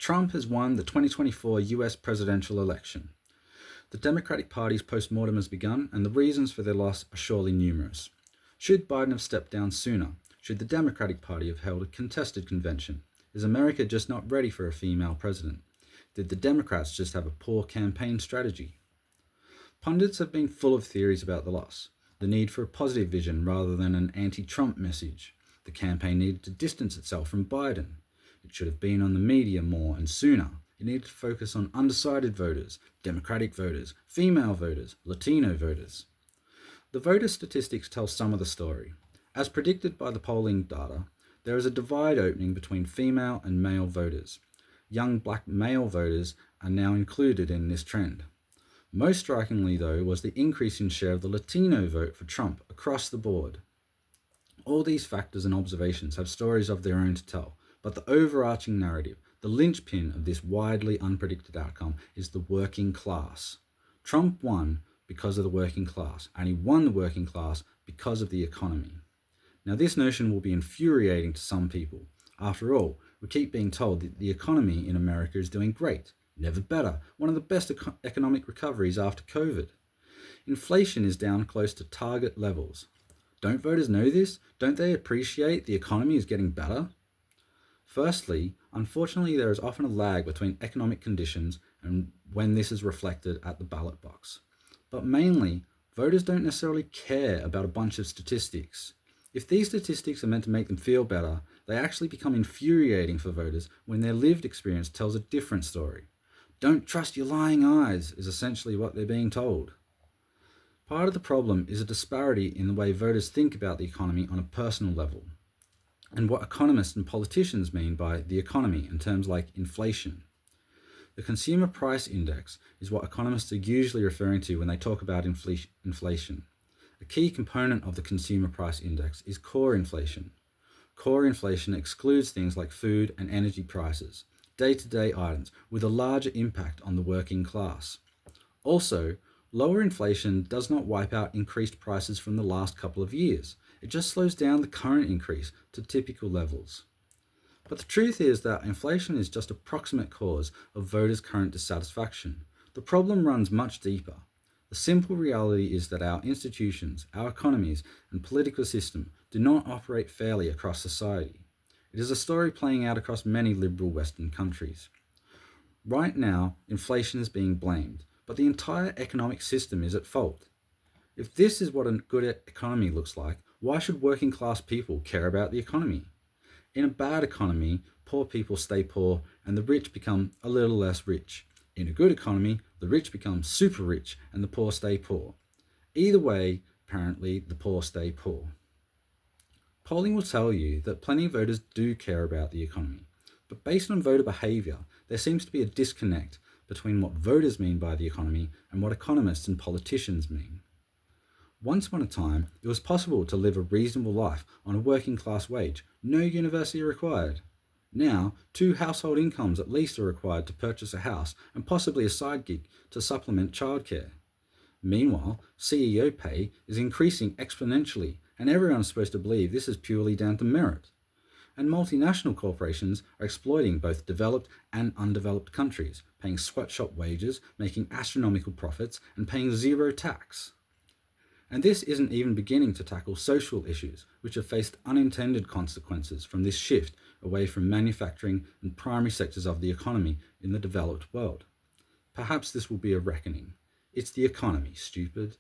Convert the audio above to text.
Trump has won the 2024 US presidential election. The Democratic Party's post-mortem has begun, and the reasons for their loss are surely numerous. Should Biden have stepped down sooner? Should the Democratic Party have held a contested convention? Is America just not ready for a female president? Did the Democrats just have a poor campaign strategy? Pundits have been full of theories about the loss. The need for a positive vision rather than an anti-Trump message. The campaign needed to distance itself from Biden. It should have been on the media more and sooner. It needed to focus on undecided voters, Democratic voters, female voters, Latino voters. The voter statistics tell some of the story. As predicted by the polling data, there is a divide opening between female and male voters. Young black male voters are now included in this trend. Most strikingly, though, was the increase in share of the Latino vote for Trump across the board. All these factors and observations have stories of their own to tell, but the overarching narrative, the linchpin of this widely unpredicted outcome, is the working class. Trump won because of the working class, and he won the working class because of the economy. Now, this notion will be infuriating to some people. After all, we keep being told that the economy in America is doing great, never better, one of the best economic recoveries after COVID. Inflation is down close to target levels. Don't voters know this? Don't they appreciate the economy is getting better? Firstly, unfortunately, there is often a lag between economic conditions and when this is reflected at the ballot box. But mainly, voters don't necessarily care about a bunch of statistics. If these statistics are meant to make them feel better, they actually become infuriating for voters when their lived experience tells a different story. Don't trust your lying eyes is essentially what they're being told. Part of the problem is a disparity in the way voters think about the economy on a personal level, and what economists and politicians mean by the economy in terms like inflation. The Consumer Price Index is what economists are usually referring to when they talk about inflation. A key component of the Consumer Price Index is core inflation. Core inflation excludes things like food and energy prices, day-to-day items with a larger impact on the working class. Also, lower inflation does not wipe out increased prices from the last couple of years. It just slows down the current increase to typical levels. But the truth is that inflation is just a proximate cause of voters' current dissatisfaction. The problem runs much deeper. The simple reality is that our institutions, our economies, and political system do not operate fairly across society. It is a story playing out across many liberal Western countries. Right now, inflation is being blamed, but the entire economic system is at fault. If this is what a good economy looks like, why should working class people care about the economy? In a bad economy, poor people stay poor and the rich become a little less rich. In a good economy, the rich become super rich and the poor stay poor. Either way, apparently, the poor stay poor. Polling will tell you that plenty of voters do care about the economy, but based on voter behaviour, there seems to be a disconnect between what voters mean by the economy and what economists and politicians mean. Once upon a time, it was possible to live a reasonable life on a working class wage, no university required. Now, 2 household incomes at least are required to purchase a house and possibly a side gig to supplement childcare. Meanwhile, CEO pay is increasing exponentially, and everyone is supposed to believe this is purely down to merit. And multinational corporations are exploiting both developed and undeveloped countries, paying sweatshop wages, making astronomical profits, and paying zero tax. And this isn't even beginning to tackle social issues, which have faced unintended consequences from this shift away from manufacturing and primary sectors of the economy in the developed world. Perhaps this will be a reckoning. It's the economy, stupid.